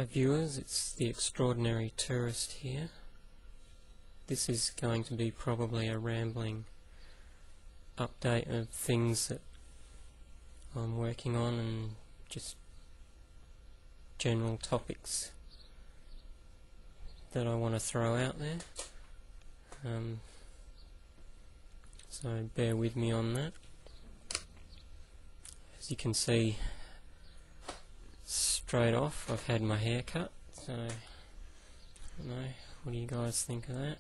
Hi viewers, it's the Extraordinary Tourist here. This is going to be probably a rambling update of things that I'm working on and just general topics that I want to throw out there. So bear with me on that. As you can see, straight off I've had my hair cut, so I don't know, what do you guys think of that?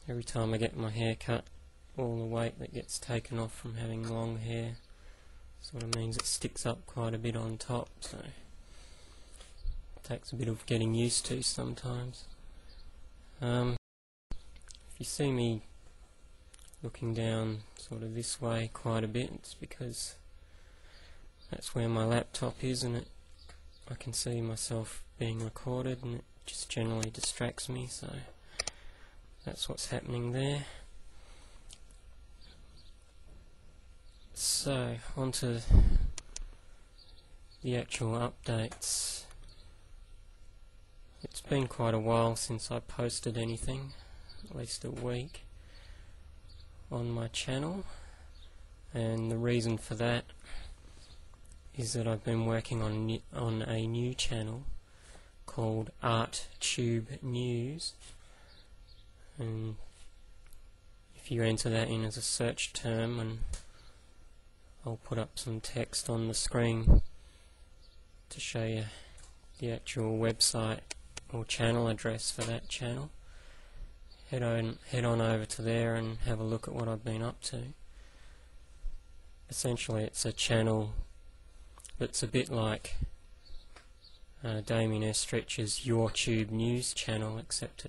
Every time I get my hair cut, all the weight that gets taken off from having long hair sort of means it sticks up quite a bit on top, so it takes a bit of getting used to sometimes. If you see me looking down sort of this way quite a bit, it's because that's where my laptop is, and I can see myself being recorded, and it just generally distracts me, so that's what's happening there. So, on to the actual updates. It's been quite a while since I posted anything, at least a week, on my channel, and the reason for that is that I've been working on a new channel called ARTtubeNEWS, and if you enter that in as a search term, and I'll put up some text on the screen to show you the actual website or channel address for that channel. Head on over to there and have a look at what I've been up to. Essentially, it's a channel that's a bit like Damien Estridge's ARTtubeNEWS channel, except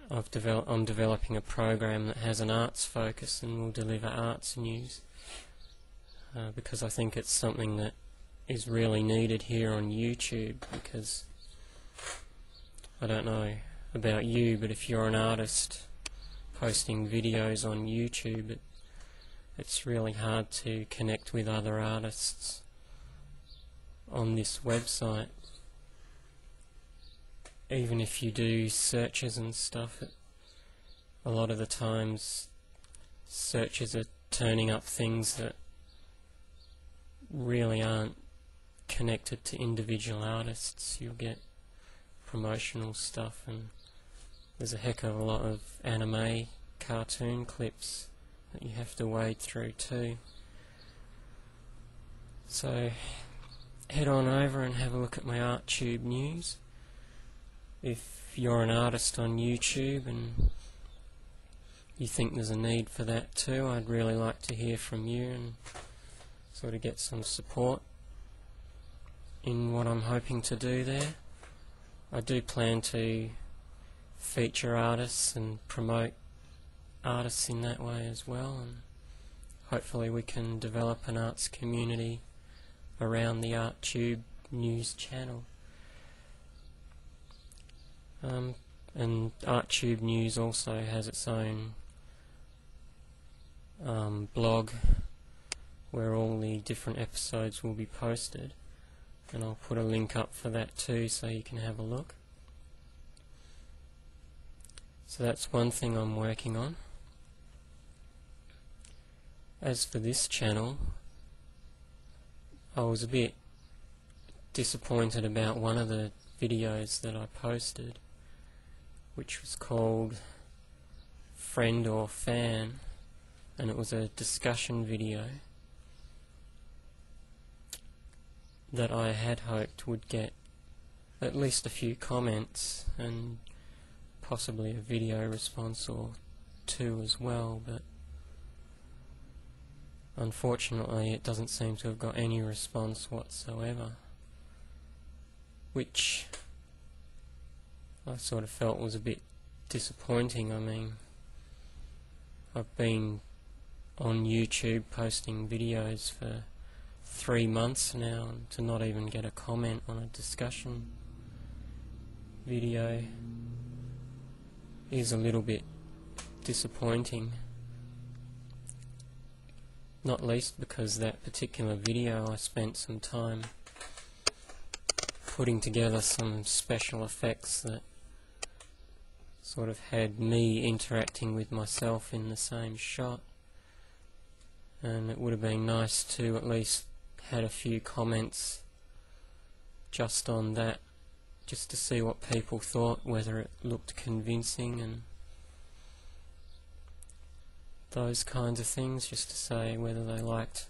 I'm developing a program that has an arts focus and will deliver arts news, because I think it's something that is really needed here on YouTube, because I don't know about you, but if you're an artist posting videos on YouTube, it's really hard to connect with other artists on this website. Even if you do searches and stuff, a lot of the times searches are turning up things that really aren't connected to individual artists. You'll get promotional stuff, and there's a heck of a lot of anime cartoon clips that you have to wade through too. So head on over and have a look at my ARTtubeNEWS. If you're an artist on YouTube and you think there's a need for that too, I'd really like to hear from you and sort of get some support in what I'm hoping to do there. I do plan to feature artists and promote artists in that way as well, and hopefully we can develop an arts community around the ARTtubeNEWS channel. And ARTtubeNEWS also has its own blog where all the different episodes will be posted, and I'll put a link up for that too so you can have a look. So that's one thing I'm working on. As for this channel, I was a bit disappointed about one of the videos that I posted, which was called Friend or Fan, and it was a discussion video that I had hoped would get at least a few comments and possibly a video response or two as well, but unfortunately it doesn't seem to have got any response whatsoever, which I sort of felt was a bit disappointing. I mean, I've been on YouTube posting videos for 3 months now, and to not even get a comment on a discussion video is a little bit disappointing. not least because that particular video I spent some time putting together some special effects that sort of had me interacting with myself in the same shot, and it would have been nice to at least had a few comments just on that, just to see what people thought, whether it looked convincing and those kinds of things, just to say whether they liked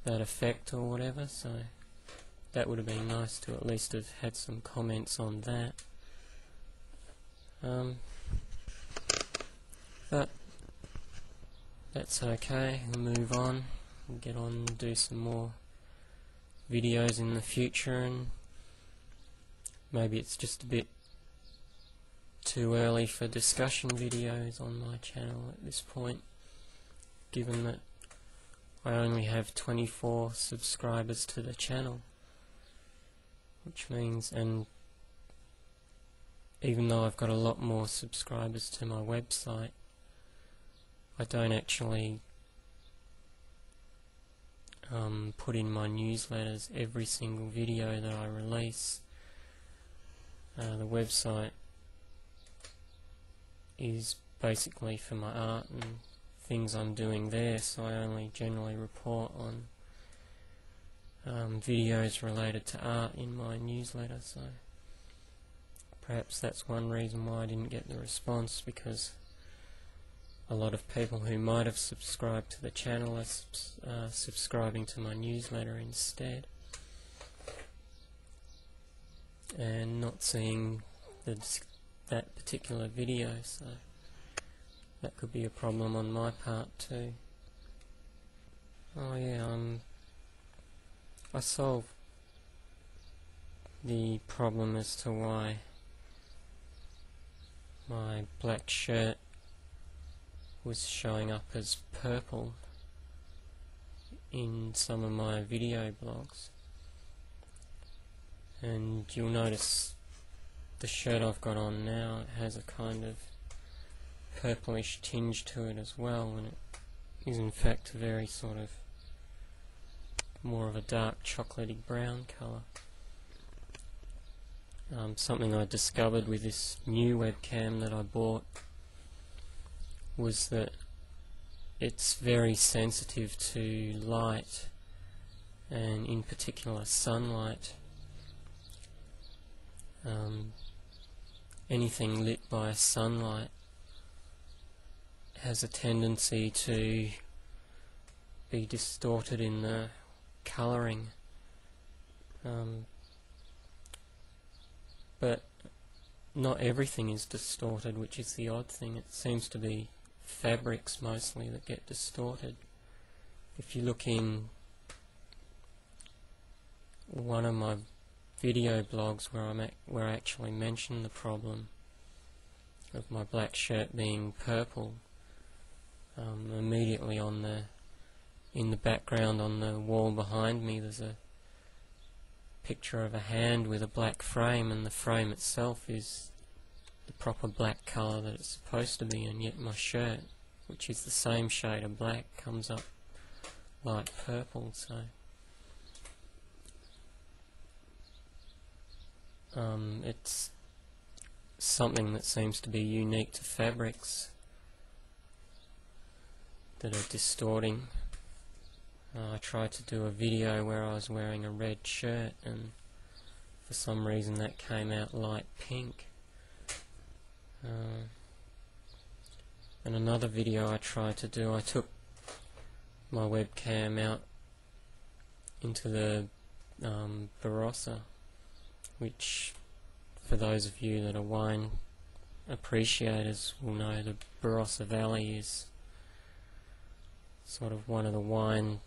that effect or whatever. So that would have been nice to at least have had some comments on that. But that's okay, we'll move on and get on and do some more videos in the future, and maybe it's just a bit too early for discussion videos on my channel at this point, given that I only have 24 subscribers to the channel, which means, and even though I've got a lot more subscribers to my website, I don't actually put in my newsletters every single video that I release. The website is basically for my art and things I'm doing there, so I only generally report on videos related to art in my newsletter. So perhaps that's one reason why I didn't get the response, because a lot of people who might have subscribed to the channel are subscribing to my newsletter instead and not seeing that particular video, so that could be a problem on my part too. Oh yeah, I solved the problem as to why my black shirt was showing up as purple in some of my video blogs, and you'll notice the shirt I've got on now, it has a kind of purplish tinge to it as well, and it is in fact a very sort of more of a dark chocolatey brown colour. Something I discovered with this new webcam that I bought was that it's very sensitive to light, and in particular sunlight. Anything lit by sunlight has a tendency to be distorted in the colouring, but not everything is distorted, which is the odd thing. It seems to be fabrics mostly that get distorted. If you look in one of my video blogs where I actually mention the problem of my black shirt being purple, immediately in the background on the wall behind me there's a picture of a hand with a black frame, and the frame itself is the proper black colour that it's supposed to be, and yet my shirt, which is the same shade of black, comes up light purple. So it's something that seems to be unique to fabrics that are distorting. I tried to do a video where I was wearing a red shirt, and for some reason that came out light pink. And another video I tried to do, I took my webcam out into the Barossa, which, for those of you that are wine appreciators will know, the Barossa Valley is sort of one of the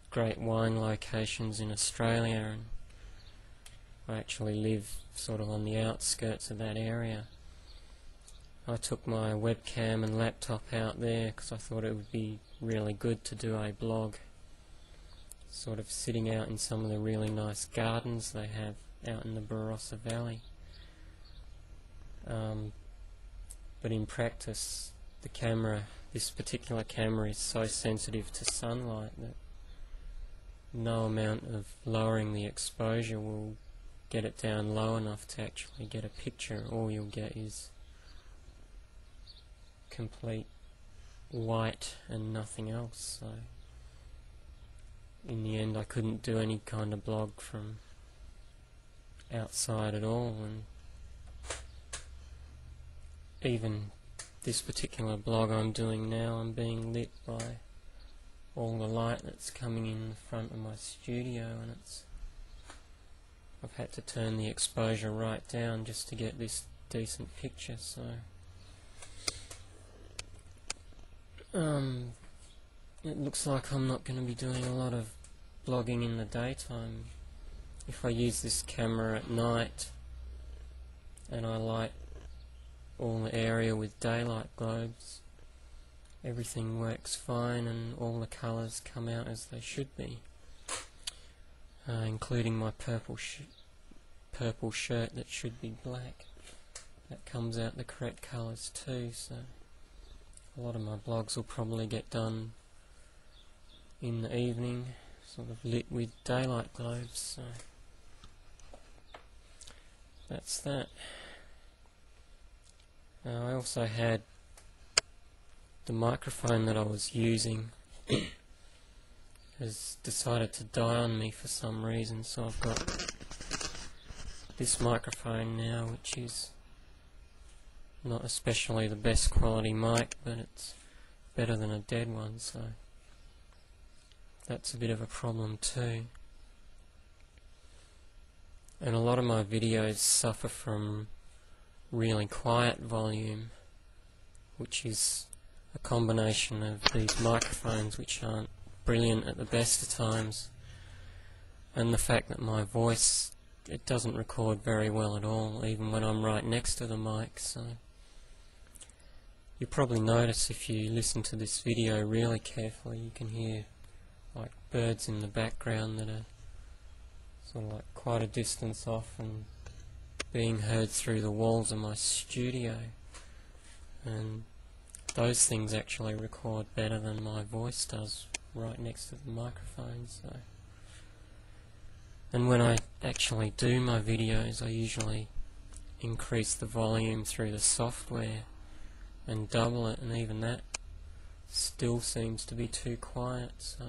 great wine locations in Australia, and I actually live sort of on the outskirts of that area. I took my webcam and laptop out there because I thought it would be really good to do a blog sort of sitting out in some of the really nice gardens they have out in the Barossa Valley. But in practice the camera this particular camera is so sensitive to sunlight that no amount of lowering the exposure will get it down low enough to actually get a picture. All you'll get is complete white and nothing else. So in the end I couldn't do any kind of blog from outside at all, and even this particular blog I'm doing now, I'm being lit by all the light that's coming in the front of my studio, and I've had to turn the exposure right down just to get this decent picture. So it looks like I'm not going to be doing a lot of blogging in the daytime. If I use this camera at night and I light all the area with daylight globes, everything works fine and all the colours come out as they should be, including my purple shirt that should be black. That comes out the correct colours too, so a lot of my blogs will probably get done in the evening, sort of lit with daylight globes. So that's that. I also had the microphone that I was using has decided to die on me for some reason, so I've got this microphone now, which is not especially the best quality mic, but it's better than a dead one, so that's a bit of a problem too. And a lot of my videos suffer from really quiet volume, which is a combination of these microphones which aren't brilliant at the best of times, and the fact that my voice, it doesn't record very well at all, even when I'm right next to the mic. So you probably notice if you listen to this video really carefully, you can hear like birds in the background that are sort of like quite a distance off and being heard through the walls of my studio, and those things actually record better than my voice does right next to the microphone. So, and when I actually do my videos, I usually increase the volume through the software and double it, and even that still seems to be too quiet. So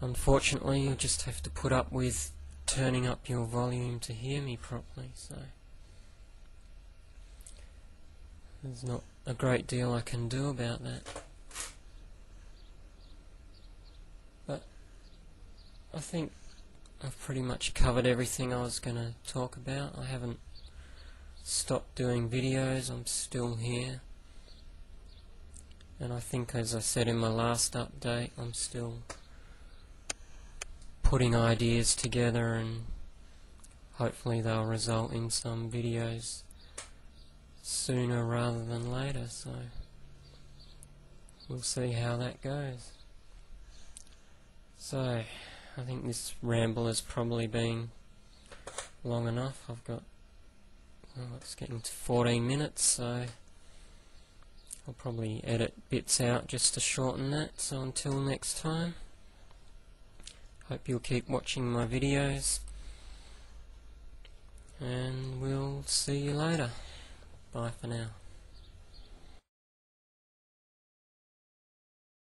unfortunately you just have to put up with turning up your volume to hear me properly. So there's not a great deal I can do about that. But I think I've pretty much covered everything I was going to talk about. I haven't stopped doing videos, I'm still here. And I think, as I said in my last update, I'm still putting ideas together, and hopefully they'll result in some videos sooner rather than later. So we'll see how that goes. So I think this ramble has probably been long enough. I've got, well, it's getting to 14 minutes, so I'll probably edit bits out just to shorten that. So until next time, hope you'll keep watching my videos, and we'll see you later. Bye for now.